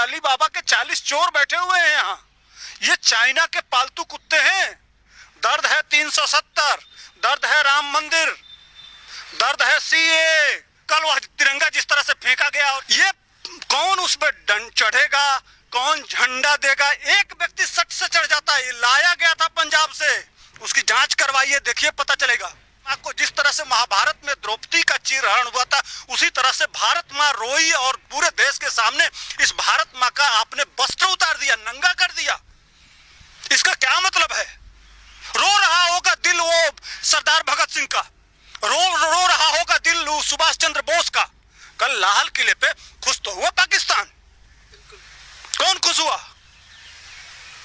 अली बाबा के 40 चोर बैठे हुए हैं यहाँ। ये चाइना के पालतू कुत्ते हैं। दर्द है 370, दर्द है राम मंदिर, दर्द है सीए। कल वह तिरंगा जिस तरह से फेंका गया, ये कौन उस पर चढ़ेगा, कौन झंडा देगा? एक व्यक्ति सट से चढ़ जाता है। ये लाया गया था पंजाब से, उसकी जांच करवाइए, देखिए पता चलेगा आपको। जिस तरह से महाभारत में द्रौपदी का चीरहरण हुआ था, उसी तरह से भारत माँ रोई और पूरे देश के सामने इस भारत माँ का आपने वस्त्र उतार दिया, नंगा कर दिया। इसका क्या मतलब है? रो रहा होगा दिल वो सरदार भगत सिंह का, रो रहा होगा दिल सुभाष चंद्र बोस का। कल लाल किले पे खुश तो हुआ पाकिस्तान, कौन खुश हुआ?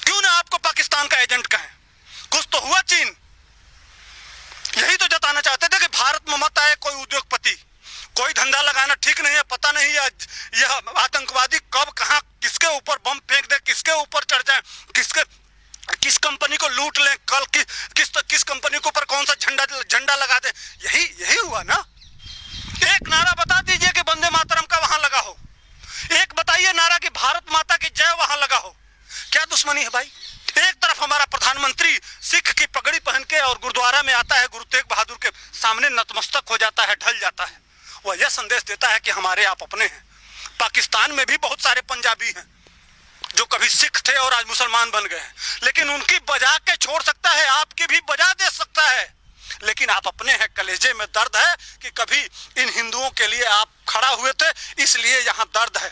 क्यों ना आपको पाकिस्तान का एजेंट कहें? खुश तो हुआ चीन। यही तो जताना चाहते थे कि भारत में मत आए कोई उद्योगपति, कोई धंधा लगाना ठीक नहीं है। पता नहीं यह आतंकवादी कब कहां किसके ऊपर बम फेंक दे, किसके ऊपर चढ़ जाए, किस कंपनी को लूट लें, कल किस कंपनी के ऊपर कौन सा झंडा लगा दे। यही हुआ ना। एक नारा बता दीजिए कि वंदे मातरम का वहां लगा हो, एक बताइए नारा कि भारत माता की जय वहां लगा हो। क्या दुश्मनी है भाई? एक तरफ हमारा प्रधानमंत्री सिख की पगड़ी पहन के और गुरुद्वारा में आता है, गुरु तेग बहादुर के सामने नतमस्तक हो जाता है, ढल जाता है। वह यह संदेश देता है कि हमारे आप अपने हैं। पाकिस्तान में भी बहुत सारे पंजाबी हैं जो कभी सिख थे और आज मुसलमान बन गए हैं, लेकिन उनकी बजा के छोड़ सकता है, आपकी भी बजा दे सकता है। लेकिन आप अपने हैं। कलेजे में दर्द है कि कभी इन हिंदुओं के लिए आप खड़ा हुए थे, इसलिए यहाँ दर्द है।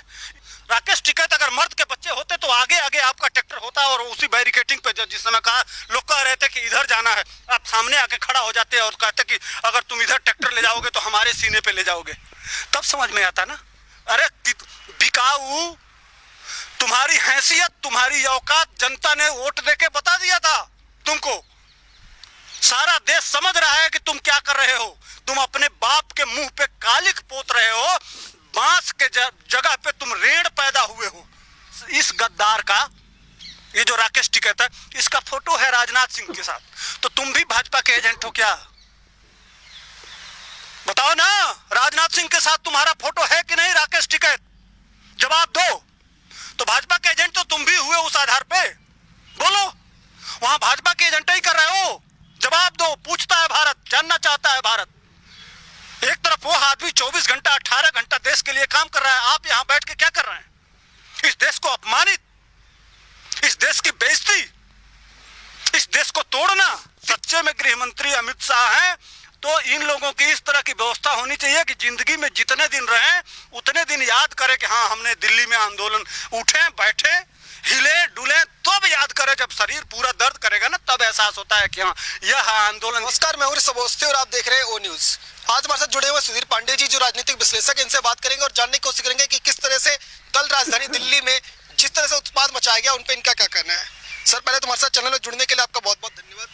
राकेश टिकैत अगर मर्द के बच्चे होते तो आगे आगे आपका ट्रैक्टर होता और उसी बैरिकेटिंग पे जिस समय कहा लोग कह रहे थे कि इधर जाना है, आप सामने आके खड़ा हो जाते और कहते कि अगर तुम इधर ट्रैक्टर ले जाओगे तो हमारे सीने पे ले जाओगे। तब समझ में आता ना। अरे बिकाऊ, तुम्हारी हैसियत, तुम्हारी औकात जनता ने वोट देके बता दिया था तुमको। सारा देश समझ रहा है कि तुम क्या कर रहे हो। तुम अपने बाप के मुंह पे कालिक पोत रहे हो, बांस के जगह पे तुम रेड़ पैदा हुए हो। इस गद्दार का, ये जो राकेश टिकैत है, इसका फोटो है राजनाथ सिंह के साथ। तो तुम भी भाजपा के एजेंट हो क्या? बताओ ना, राजनाथ सिंह के साथ तुम्हारा फोटो है कि नहीं? राकेश टिकैत, जवाब दो। तो भाजपा के एजेंट तो तुम भी हुए उस आधार पे। बोलो, वहां भाजपा के एजेंट ही कर रहे हो। जवाब दो। पूछता है भारत, जानना चाहता है भारत। एक तरफ वो आदमी 24 घंटा 18 घंटा देश के लिए काम कर रहा है, आप यहां बैठ के क्या कर रहे हैं? इस देश को अपमानित, इस देश की बेइज्जती, इस देश को तोड़ना। सच्चे में गृह मंत्री अमित शाह हैं तो इन लोगों की इस तरह की व्यवस्था होनी चाहिए कि जिंदगी में जितने दिन रहें उतने दिन याद करें कि हाँ हमने दिल्ली में आंदोलन, उठे बैठे हिले डुले, तब याद करें। जब शरीर पूरा दर्द करेगा ना, तब एहसास होता है कि हाँ यह आंदोलन। नमस्कार, मैं हूं सबोस्ते और आप देख रहे हैं ओ न्यूज। आज हमारे साथ जुड़े हुए सुधीर पांडे जी, जो राजनीतिक विश्लेषक हैं, इनसे बात करेंगे और जानने की कोशिश करेंगे कि किस तरह से कल राजधानी दिल्ली में जिस तरह से उत्पाद मचाया गया, उन पर इनका क्या कहना है। सर, पहले तुम्हारे साथ चैनल में जुड़ने के लिए आपका बहुत बहुत धन्यवाद।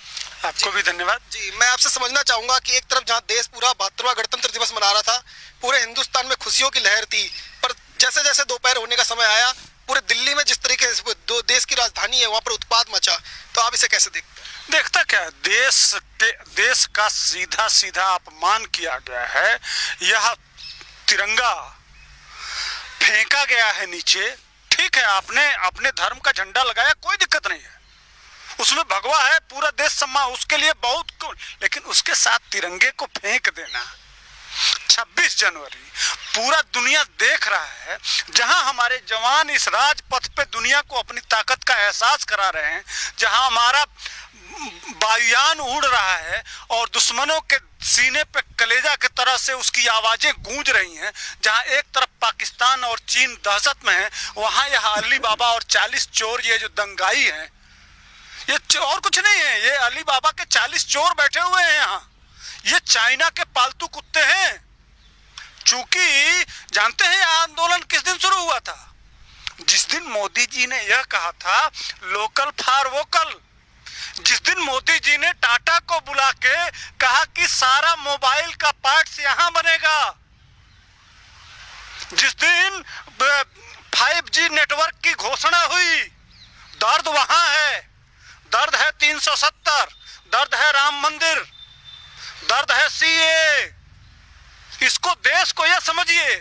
आपको भी धन्यवाद जी। मैं आपसे समझना चाहूंगा कि एक तरफ जहां देश पूरा 72वां गणतंत्र दिवस मना रहा था, पूरे हिंदुस्तान में खुशियों की लहर थी, पर जैसे जैसे दोपहर होने का समय आया, पूरे दिल्ली में जिस तरीके से दो देश की राजधानी है वहां पर उत्पाद मचा, तो आप इसे कैसे देखते हैं? देखता क्या है, देश का सीधा सीधा अपमान किया गया है। यह तिरंगा फेंका गया है नीचे। ठीक है, आपने अपने धर्म का झंडा लगाया, कोई दिक्कत नहीं है, उसमें भगवा है, पूरा देश सम्मान, उसके लिए बहुत, लेकिन उसके साथ तिरंगे को फेंक देना। 26 जनवरी पूरा दुनिया देख रहा है, जहां हमारे जवान इस राजपथ पे दुनिया को अपनी ताकत का एहसास करा रहे हैं, जहां हमारा वायुयान उड़ रहा है और दुश्मनों के सीने पे कलेजा की तरह से उसकी आवाजें गूंज रही हैं, जहां एक तरफ पाकिस्तान और चीन दहशत में है, वहां यह अली बाबा और 40 चोर, ये जो दंगाई हैं, ये और कुछ नहीं है, ये अली बाबा के 40 चोर बैठे हुए हैं यहाँ। ये चाइना के पालतू कुत्ते हैं। चूंकि जानते हैं आंदोलन किस दिन शुरू हुआ था? जिस दिन मोदी जी ने यह कहा था लोकल फॉर वोकल, जिस दिन मोदी जी ने टाटा को बुला के कहा कि सारा मोबाइल का पार्ट्स यहां बनेगा, जिस दिन 5G नेटवर्क की घोषणा हुई, दर्द वहां है। दर्द है 370, दर्द है राम मंदिर, दर्द है सीए। इसको, देश को यह समझिए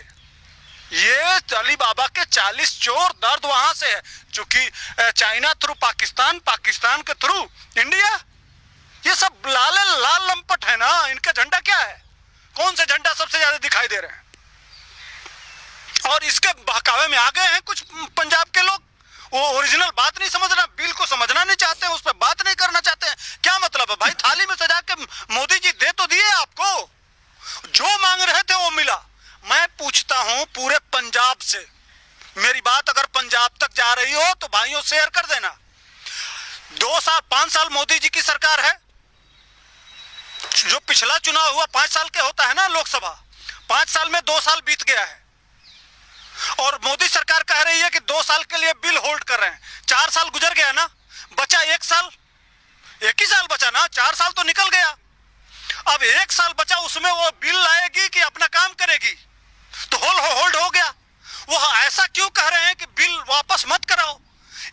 ये अली बाबा के 40 चोर, दर्द वहां से है, चूंकि चाइना थ्रू पाकिस्तान, पाकिस्तान के थ्रू इंडिया। ये सब लाल लंपट है ना। इनका झंडा क्या है? कौन से झंडा सबसे ज्यादा दिखाई दे रहे हैं? और इसके बहकावे में आ गए हैं कुछ पंजाब के लोग। वो ओरिजिनल बात नहीं समझना, बिल को समझना नहीं चाहते, उस पर बात नहीं करना चाहते हैं। क्या मतलब है भाई? थाली में सजा के मोदी जी दे तो दिए आपको, जो मांग रहे थे वो मिला। मैं पूछता हूं पूरे पंजाब से, मेरी बात अगर पंजाब तक जा रही हो तो भाइयों शेयर कर देना। 2 साल 5 साल मोदी जी की सरकार है। जो पिछला चुनाव हुआ 5 साल के होता है ना लोकसभा, 5 साल में 2 साल बीत गया है। और मोदी सरकार कह रही है कि 2 साल के लिए बिल होल्ड कर रहे हैं। 4 साल गुजर गया ना, बचा 1 साल, 1 ही साल बचा ना, 4 साल तो निकल गया। अब 1 साल बचा, उसमें वो बिल लाएगी कि अपना काम करेगी? तो होल्ड हो गया। वो ऐसा क्यों कह रहे हैं कि बिल वापस मत कराओ?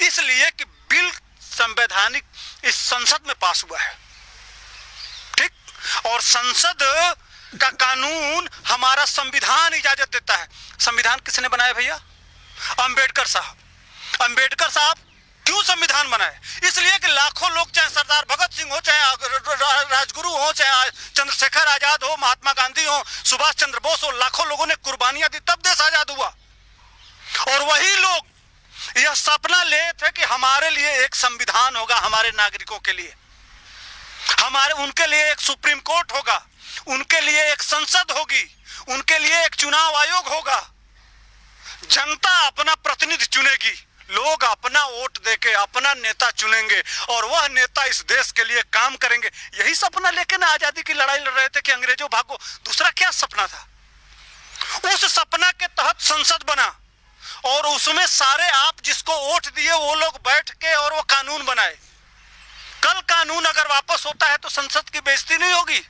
इसलिए कि बिल संवैधानिक इस संसद में पास हुआ है, ठीक? और संसद का कानून हमारा संविधान इजाजत देता है। संविधान किसने बनाया भैया? अंबेडकर साहब। अंबेडकर साहब क्यों संविधान बनाए? इसलिए कि लाखों लोग, चाहे सरदार भगत सिंह हो, चाहे राजगुरु हो, चाहे चंद्रशेखर आजाद हो, महात्मा गांधी हो, सुभाष चंद्र बोस हो, लाखों लोगों ने कुर्बानियां दी, तब देश आजाद हुआ। और वही लोग यह सपना ले थे कि हमारे लिए एक संविधान होगा, हमारे नागरिकों के लिए, उनके लिए एक सुप्रीम कोर्ट होगा, उनके लिए एक संसद होगी, उनके लिए एक चुनाव आयोग होगा। जनता अपना प्रतिनिधि चुनेगी, लोग अपना वोट देके अपना नेता चुनेंगे और वह नेता इस देश के लिए काम करेंगे। यही सपना लेके ना आजादी की लड़ाई लड़ रहे थे कि अंग्रेजों भागो। दूसरा क्या सपना था? उस सपना के तहत संसद बना और उसमें सारे आप जिसको वोट दिए वो लोग बैठ के और वो कानून बनाए। कल कानून अगर वापस होता है तो संसद की बेइज्जती नहीं होगी?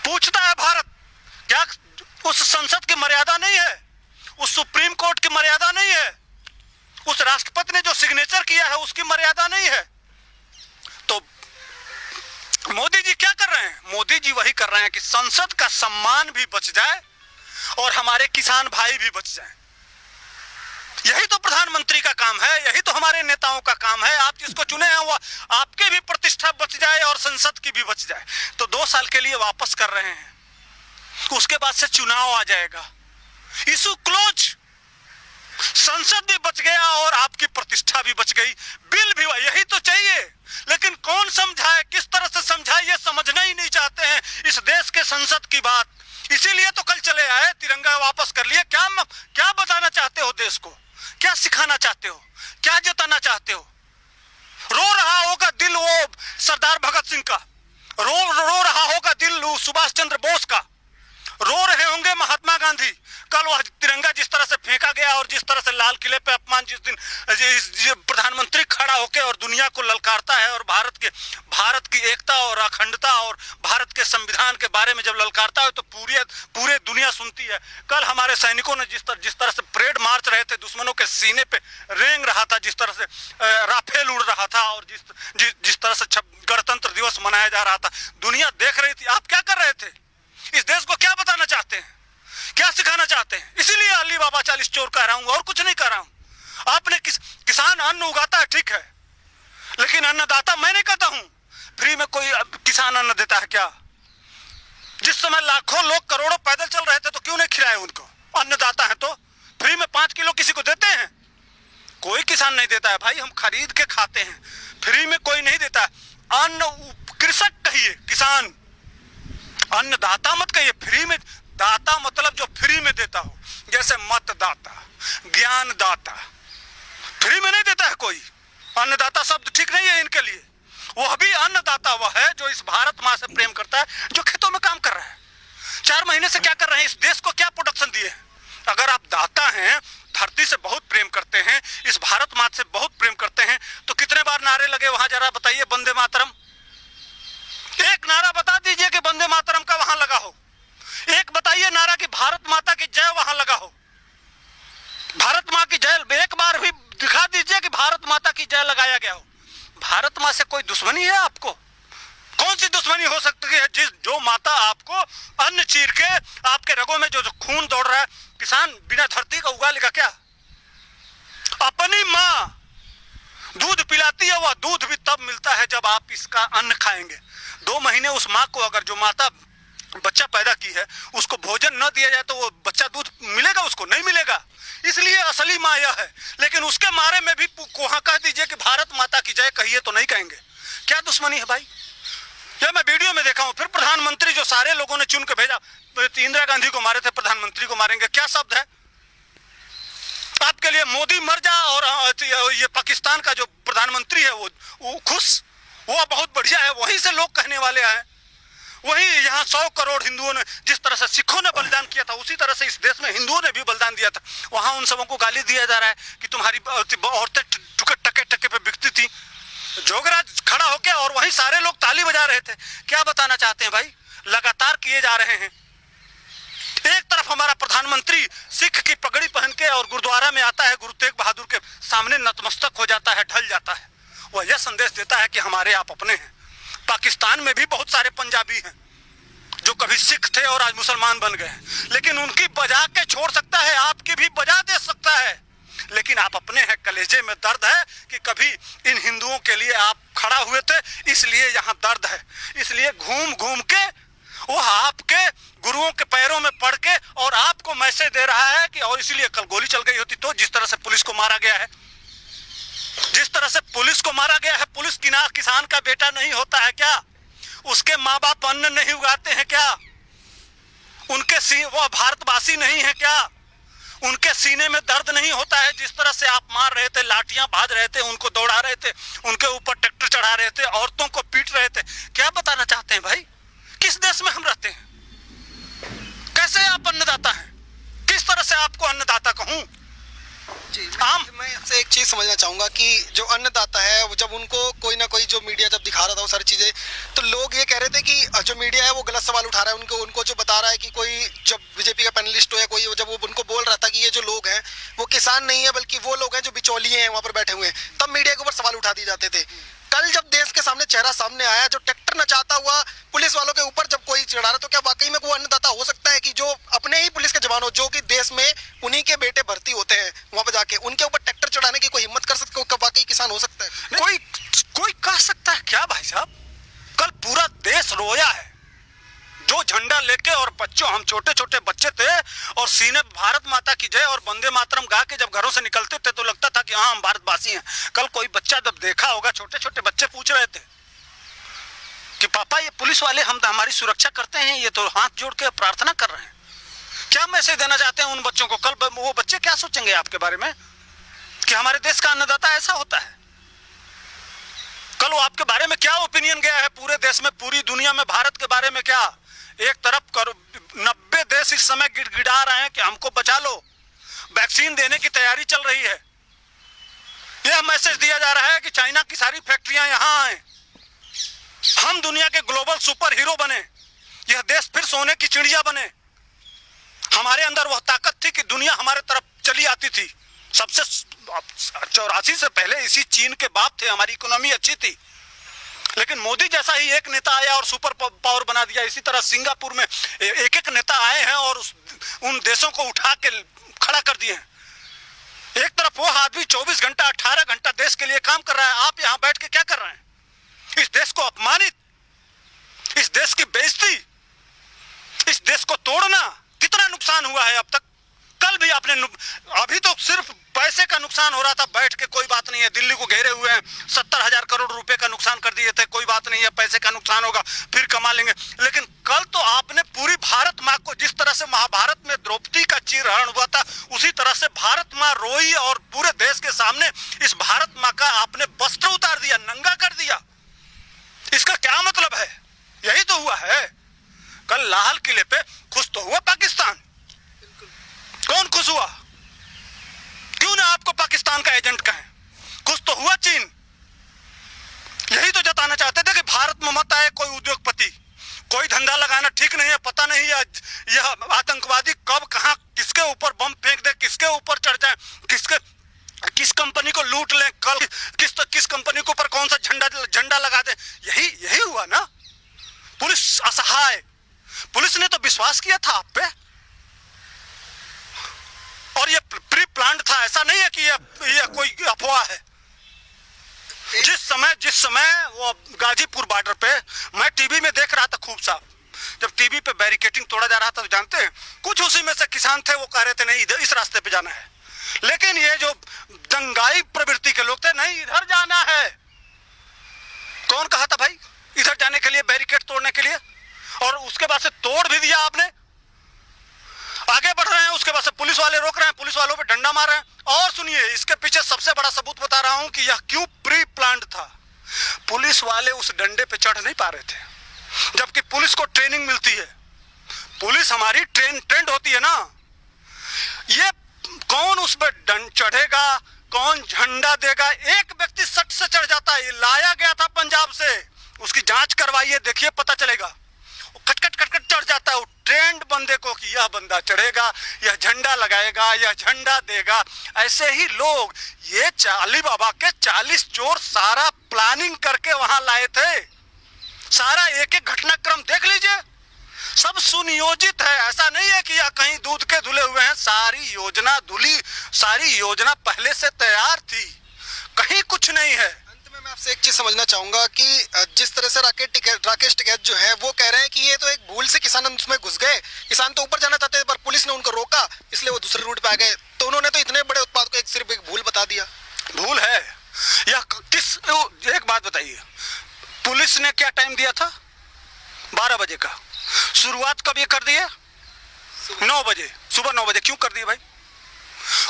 पूछता है भारत, क्या उस संसद की मर्यादा नहीं है? उस सुप्रीम कोर्ट की मर्यादा नहीं है? उस राष्ट्रपति ने जो सिग्नेचर किया है उसकी मर्यादा नहीं है? तो मोदी जी क्या कर रहे हैं? मोदी जी वही कर रहे हैं कि संसद का सम्मान भी बच जाए और हमारे किसान भाई भी बच जाए। यही तो प्रधानमंत्री का काम है, यही तो हमारे नेताओं का काम है। आप जिसको चुने हैं वो आपके भी प्रतिष्ठा बच जाए और संसद की भी बच जाए। तो 2 साल के लिए वापस कर रहे हैं, उसके बाद से चुनाव आ जाएगा, इशू क्लोज। संसद भी बच गया और आपकी प्रतिष्ठा भी बच गई, बिल भी हुआ। यही तो चाहिए, लेकिन कौन समझाए, किस तरह से समझाए, ये समझना ही नहीं चाहते हैं इस देश के संसद की बात। इसीलिए तो कल चले आए, तिरंगा वापस कर लिए। क्या बताना चाहते हो देश को? क्या सिखाना चाहते हो? क्या जताना चाहते हो? रो रहा होगा दिल वो सरदार भगत सिंह का, रो रहा होगा दिल सुभाष चंद्र बोस का, रो रहे होंगे महात्मा गांधी। कल वह तिरंगा जिस तरह से फेंका गया और जिस तरह से लाल किले पे अपमान, जिस दिन प्रधानमंत्री खड़ा होकर और दुनिया को ललकारता है और भारत की एकता और अखंडता और भारत के संविधान के बारे में जब ललकारता है तो पूरे दुनिया सुनती है। कल हमारे सैनिकों ने जिस तरह से परेड मार्च रहे थे, दुश्मनों के सीने पे रेंग रहा था, जिस तरह से राफेल उड़ रहा था और जिस तरह से गणतंत्र दिवस मनाया जा रहा था, दुनिया देख रही थी। आप क्या कर रहे थे? इस देश को क्या बताना चाहते हैं? क्या सिखाना चाहते हैं? इसीलिए अली बाबा 40 चोर कह रहा हूं और कुछ नहीं कह रहा हूं। आपने किसान अन्न उगाता है, ठीक है, लेकिन अन्नदाता मैं नहीं कहता हूं। फ्री में कोई किसान अन्न देता है क्या? जिस समय लाखों लोग करोड़ों पैदल चल रहे थे तो क्यों नहीं खिलाए उनको? अन्नदाता है तो फ्री में 5 किलो किसी को देते हैं? कोई किसान नहीं देता है भाई, हम खरीद के खाते हैं, फ्री में कोई नहीं देता है। अन्न कृषक कहिए, किसान, अन्नदाता मत कहिए। फ्री में दाता मतलब जो फ्री में देता हो, जैसे मतदाता, ज्ञानदाता, फ्री में नहीं देता है कोई। अन्नदाता शब्द ठीक नहीं है इनके लिए। वह भी अन्नदाता वह है जो इस भारत माँ से प्रेम करता है, जो खेतों में काम कर रहा है। 4 महीने से क्या कर रहे हैं? इस देश को क्या प्रोडक्शन दिए हैं? अगर आप दाता हैं, धरती से बहुत प्रेम करते हैं, इस भारत माँ से बहुत प्रेम करते हैं, तो कितने बार नारे लगे वहां? जरा बताइए। वंदे मातरम, एक नारा बता दीजिए कि वंदे मातरम का वहां लगा हो। एक बताइए नारा कि भारत माता की जय वहां लगा हो। भारत माँ की जय एक बार भी दिखा दीजिए कि भारत माता की जय लगाया गया हो। भारत माँ से कोई दुश्मनी है आपको? कौन सी दुश्मनी हो सकती है जो माता आपको अन्न चीर के आपके रगों में जो खून दौड़ रहा है, किसान बिना धरती का उगा लेगा क्या? अपनी माँ दूध पिलाती है, वह दूध भी तब मिलता है जब आप इसका अन्न खाएंगे। 2 महीने उस माँ को, अगर जो माता बच्चा पैदा की है उसको भोजन न दिया जाए तो वो बच्चा दूध मिलेगा? उसको नहीं मिलेगा। इसलिए असली माँ यह है। लेकिन उसके मारे में भी वहां कह दीजिए कि भारत माता की जय कहिए तो नहीं कहेंगे। क्या दुश्मनी है भाई? यह मैं वीडियो में देखा हूं। फिर प्रधानमंत्री जो सारे लोगों ने चुन के भेजा, इंदिरा गांधी को मारे थे, प्रधानमंत्री को मारेंगे। क्या शब्द है आपके लिए? मोदी मर जा और ये पाकिस्तान का जो प्रधानमंत्री है वो खुश, वो बहुत बढ़िया है। वहीं से लोग कहने वाले हैं। वहीं यहाँ 100 करोड़ हिंदुओं ने, जिस तरह से सिखों ने बलिदान किया था, उसी तरह से इस देश में हिंदुओं ने भी बलिदान दिया था। वहां उन सबों को गाली दिया जा रहा है कि तुम्हारी औरतें टके टके पे बिकती थी। जोगराज खड़ा होके और वहीं सारे लोग ताली बजा रहे थे। क्या बताना चाहते हैं भाई? लगातार किए जा रहे हैं। एक तरफ हमारा प्रधानमंत्री सिख की पगड़ी पहन के और गुरुद्वारा में आता है, गुरु तेग बहादुर के सामने नतमस्तक हो जाता है, ढल जाता है। वह यह संदेश देता है कि हमारे आप अपने हैं। पाकिस्तान में भी बहुत सारे पंजाबी हैं जो कभी सिख थे और आज मुसलमान बन गए हैं, लेकिन उनकी बजा के छोड़ सकता है, आपकी भी बजा दे सकता है। लेकिन आप अपने हैं। कलेजे में दर्द है कि कभी इन हिंदुओं के लिए आप खड़ा हुए थे, इसलिए यहाँ दर्द है। इसलिए घूम घूम के वो आपके गुरुओं के पैरों में पड़ के और आपको मैसेज दे रहा है कि, और इसलिए कल गोली चल गई होती तो, जिस तरह से पुलिस को मारा गया है, जिस तरह से पुलिस को मारा गया है। पुलिस किसान का बेटा नहीं होता है क्या? उसके माँ बाप अन्न नहीं उगाते हैं क्या? वो भारतवासी नहीं है क्या? उनके सीने में दर्द नहीं होता है? जिस तरह से आप मार रहे थे, लाठियां भाज रहे थे, उनको दौड़ा रहे थे, उनके ऊपर ट्रैक्टर चढ़ा रहे थे, औरतों को पीट रहे थे। क्या बताना चाहते हैं भाई? किस देश में हम रहते हैं? कैसे आप अन्नदाता हैं? किस तरह से आपको अन्नदाता कहूं? मैं आपसे एक चीज समझना चाहूंगा कि जो अन्नदाता है, वो जब उनको कोई ना कोई जो मीडिया जब दिखा रहा था वो सारी चीजें, तो लोग ये कह रहे थे कि जो मीडिया है वो गलत सवाल उठा रहा है। उनको जो बता रहा है कि कोई जब बीजेपी का पैनलिस्ट हो या कोई, जब वो उनको बोल रहा था कि ये जो लोग हैं वो किसान नहीं है बल्कि वो लोग हैं जो बिचौलिए हैं वहां पर बैठे हुए हैं, तब मीडिया के ऊपर सवाल उठा दिए जाते थे। कल जब देश के सामने चेहरा सामने आया, जो ट्रैक्टर नचाता हुआ पुलिस वालों के ऊपर जब कोई चढ़ा रहा, तो क्या वाकई में वो अन्नदाता हो सकता है कि जो अपने ही पुलिस के जवान हो, जो कि देश में उन्हीं के बेटे भर्ती होते हैं, वहां पर जाके उनके ऊपर ट्रैक्टर चढ़ाने की कोई हिम्मत कर सकते हो? वाकई किसान हो सकता है? कोई कह सकता है क्या भाई साहब? कल पूरा देश रोया है। जो झंडा लेके, और बच्चों, हम छोटे छोटे बच्चे थे और सीने भारत माता की जय और वंदे मातरम गा के जब घरों से निकलते थे तो लगता था कि हाँ हम भारतवासी हैं। कल कोई बच्चा जब देखा होगा, छोटे छोटे बच्चे पूछ रहे थे कि पापा ये पुलिस वाले हमारी सुरक्षा करते हैं, ये तो हाथ जोड़ के प्रार्थना कर रहे हैं। क्या मैसेज देना चाहते हैं उन बच्चों को? कल वो बच्चे क्या सोचेंगे आपके बारे में कि हमारे देश का अन्नदाता ऐसा होता है? कल वो आपके बारे में क्या ओपिनियन गया है पूरे देश में, पूरी दुनिया में भारत के बारे में? क्या एक तरफ 90 देश इस समय गिड़गिड़ा रहे हैं कि हमको बचा लो, वैक्सीन देने की तैयारी चल रही है। यह मैसेज दिया जा रहा है कि चाइना की सारी फैक्ट्रियां यहां आए, हम दुनिया के ग्लोबल सुपर हीरो बने, यह देश फिर सोने की चिड़िया बने। हमारे अंदर वह ताकत थी कि दुनिया हमारे तरफ चली आती थी। सबसे 84 से पहले इसी चीन के बाप थे, हमारी इकोनॉमी अच्छी थी। लेकिन मोदी जैसा ही एक नेता आया और सुपर पावर बना दिया। इसी तरह सिंगापुर में एक एक नेता आए हैं और उन देशों को उठा के खड़ा कर दिए हैं। एक तरफ वो आदमी 24 घंटा 18 घंटा देश के लिए काम कर रहा है, आप यहां बैठ के क्या कर रहे हैं? इस देश को अपमानित, इस देश की बेइज्जती, इस देश को तोड़ना। कितना नुकसान हुआ है अब तक? कल भी आपने, अभी तो सिर्फ पैसे का नुकसान हो रहा था, बैठ के कोई बात नहीं है, दिल्ली को घेरे हुए हैं, 70,000 करोड़ रुपए का नुकसान कर दिए थे, कोई बात नहीं है, पैसे का नुकसान होगा फिर कमा लेंगे। लेकिन कल तो आपने पूरी भारत माँ को, जिस तरह से महाभारत में द्रौपदी का चीरहरण हुआ था, उसी तरह से भारत माँ रोई और पूरे देश के सामने इस भारत माँ का आपने वस्त्र उतार दिया, नंगा कर दिया। इसका क्या मतलब है? यही तो हुआ है। कल लाल किले पे खुश तो हुआ पाकिस्तान, कौन खुश हुआ? क्यों ना आपको पाकिस्तान का एजेंट कहें? खुश तो हुआ चीन। यही तो जताना चाहते थे कि भारत में मत आए कोई उद्योगपति, कोई धंधा लगाना ठीक नहीं है, पता नहीं है यह आतंकवादी कब कहां किसके ऊपर बम फेंक दे, किसके ऊपर चढ़ जाए, किस कंपनी को लूट लें, कल किस कंपनी के ऊपर कौन सा झंडा लगा दे। यही हुआ ना। पुलिस असहाय, पुलिस ने तो विश्वास किया था आप पे, और ये प्री प्लान्ड था, ऐसा नहीं है कि ये कोई अफवाह है। जिस समय वो गाजीपुर बॉर्डर पे मैं टीवी में देख रहा था खूब साफ, जब टीवी पे बैरिकेडिंग तोड़ा जा रहा था, तो जानते हैं कुछ उसी में से किसान थे, वो कह रहे थे नहीं इधर इस रास्ते पे जाना है, लेकिन ये जो दंगाई प्रवृत्ति के लोग थे, नहीं इधर जाना है। कौन कहा था भाई इधर जाने के लिए, बैरिकेड तोड़ने के लिए? और उसके बाद से तोड़ भी दिया आपने, आगे बढ़ रहे हैं, उसके बाद से पुलिस वाले रोक रहे हैं, पुलिस वालों पे डंडा मार रहे हैं। और सुनिए, इसके पीछे सबसे बड़ा सबूत बता रहा हूं कि यह क्यों प्री प्लान्ड था। पुलिस वाले उस डंडे पे चढ़ नहीं पा रहे थे, जबकि पुलिस को ट्रेनिंग मिलती है, पुलिस हमारी ट्रेंड होती है ना। ये कौन उस पर चढ़ेगा, कौन झंडा देगा? एक व्यक्ति सट से चढ़ जाता है, ये लाया गया था पंजाब से, उसकी जांच करवाइए, देखिए पता चलेगा। कटकट कटकट चढ़ जाता है वो ट्रेंड बंदे को कि यह बंदा चढ़ेगा, यह झंडा लगाएगा, यह झंडा देगा। ऐसे ही लोग ये अली बाबा के 40 चोर सारा प्लानिंग करके वहां लाए थे। सारा एक एक घटनाक्रम देख लीजिए, सब सुनियोजित है। ऐसा नहीं है कि यह कहीं दूध के धुले हुए हैं, सारी योजना पहले से तैयार थी, कहीं कुछ नहीं है। मैं आपसे एक चीज समझना चाहूंगा कि जिस तरह से राकेश टिकैत जो है वो कह रहे हैं कि ये तो एक भूल से किसान उसमें घुस गए, किसान तो ऊपर जाना चाहते थे पर पुलिस ने उनको रोका, इसलिए वो दूसरे रूट पे आ गए। तो उन्होंने तो इतने बड़े उत्पाद को सिर्फ एक भूल बता दिया। भूल है या किस? एक बात बताइए, पुलिस ने क्या टाइम दिया था? 12 बजे का। शुरुआत कब ये कर दी है? 9 बजे, सुबह 9 बजे। क्यों कर दिए भाई?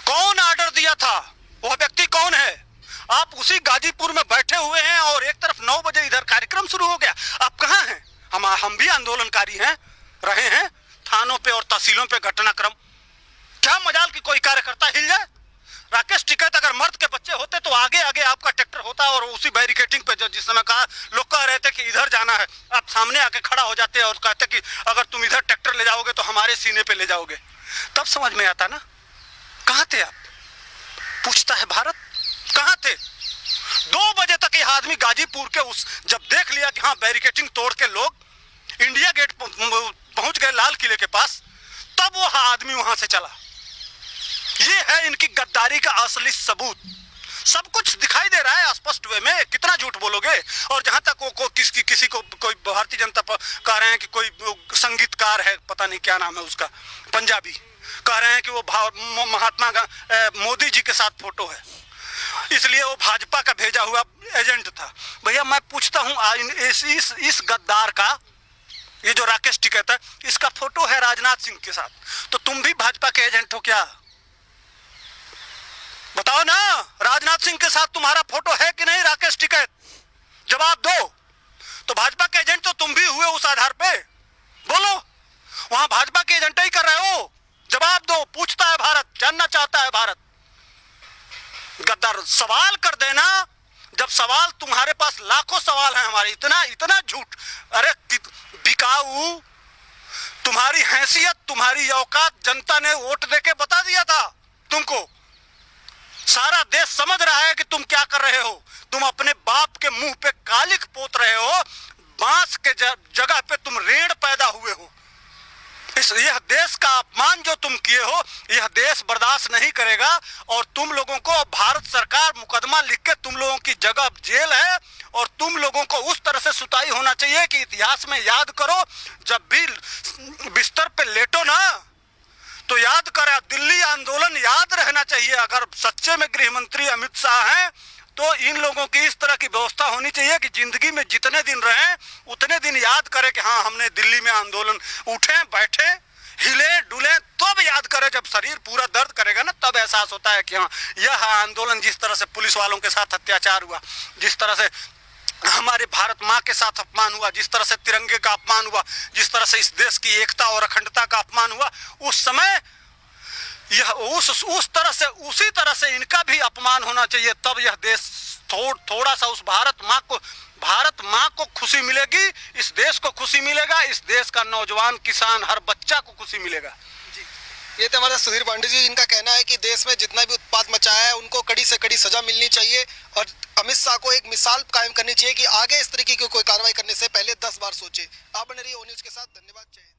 कौन ऑर्डर दिया था? वह व्यक्ति कौन है? आप उसी गाजीपुर में बैठे हुए हैं और एक तरफ 9 बजे इधर कार्यक्रम शुरू हो गया। आप कहाँ हैं? हम भी आंदोलनकारी हैं, रहे हैं थानों पे और तहसीलों पे घटनाक्रम। क्या मजाल की कोई कार्यकर्ता हिल जाए? राकेश टिकैत अगर मर्द के बच्चे होते तो आगे आगे आपका ट्रैक्टर होता और उसी बैरिकेडिंग पे जिस समय कहा, लोग कह रहे थे कि इधर जाना है, आप सामने आके खड़ा हो जाते और कहते कि अगर तुम इधर ट्रैक्टर ले जाओगे तो हमारे सीने पे ले जाओगे। तब समझ में आता ना। कहाँ थे आप? पूछता है भारत, कहाँ थे? 2 बजे तक यह आदमी गाजीपुर के जब देख लिया कि हाँ बैरिकेडिंग तोड़ के लोग इंडिया गेट पहुंच गए, लाल किले के पास, तब वो आदमी वहां से चला। ये है इनकी गद्दारी का असली सबूत। सब कुछ दिखाई दे रहा है स्पष्ट वे में, कितना झूठ बोलोगे? और जहां तक वो किसी को कोई भारतीय जनता कह रहे हैं कि कोई संगीतकार है, पता नहीं क्या नाम है उसका, पंजाबी, कह रहे हैं कि वो महात्मा मोदी जी के साथ फोटो है, इसलिए वो भाजपा का भेजा हुआ एजेंट था। भैया मैं पूछता हूं, इस गद्दार का, ये जो राकेश टिकैत है, इसका फोटो है राजनाथ सिंह के साथ, तो तुम भी भाजपा के एजेंट हो क्या? बताओ ना, राजनाथ सिंह के साथ तुम्हारा फोटो है कि नहीं राकेश टिकैत? जवाब दो। तो भाजपा के एजेंट तो तुम भी हुए उस आधार पे, बोलो। वहां भाजपा के एजेंट ही कर रहे हो, जवाब दो। पूछता है भारत, जानना चाहता है भारत। गद्दार सवाल कर देना, जब सवाल तुम्हारे पास लाखों सवाल हैं हमारे, इतना झूठ। अरे बिकाऊ, तुम्हारी हैसियत, तुम्हारी औकात जनता ने वोट देके बता दिया था तुमको। सारा देश समझ रहा है कि तुम क्या कर रहे हो। तुम अपने बाप के मुंह पे कालिख पोत रहे हो, बांस के जगह पे तुम रेड़ पैदा हुए हो। यह देश का अपमान जो तुम किए हो, यह देश बर्दाश्त नहीं करेगा। और तुम लोगों को भारत सरकार मुकदमा लिख के, तुम लोगों की जगह जेल है और तुम लोगों को उस तरह से सुताई होना चाहिए कि इतिहास में याद करो, जब भी बिस्तर पे लेटो ना तो याद करा, दिल्ली आंदोलन याद रहना चाहिए। अगर सच्चे में गृह मंत्री अमित शाह हैं तो इन लोगों की इस तरह की व्यवस्था होनी चाहिए कि जिंदगी में जितने दिन रहें उतने दिन याद करें कि हाँ हमने दिल्ली में आंदोलन, उठे बैठे हिले डुले, तब याद करें। जब शरीर पूरा दर्द करेगा ना, तब एहसास होता है कि हाँ यह आंदोलन, जिस तरह से पुलिस वालों के साथ अत्याचार हुआ, जिस तरह से हमारे भारत माँ के साथ अपमान हुआ, जिस तरह से तिरंगे का अपमान हुआ, जिस तरह से इस देश की एकता और अखंडता का अपमान हुआ, उस समय यह उसी तरह से इनका भी अपमान होना चाहिए। तब यह देश थोड़ा सा उस भारत माँ को खुशी मिलेगी, इस देश को खुशी मिलेगा, इस देश का नौजवान किसान हर बच्चा को खुशी मिलेगा। ये तो हमारे सुधीर पांडे जी, जिनका कहना है कि देश में जितना भी उत्पाद उत्पात मचाया है उनको कड़ी से कड़ी सजा मिलनी चाहिए और अमित शाह को एक मिसाल कायम करनी चाहिए कि आगे इस तरीके की कोई कार्रवाई करने से पहले 10 बार सोचे। आप बने रहिए ओ न्यूज़ के साथ। धन्यवाद। जय हिंद।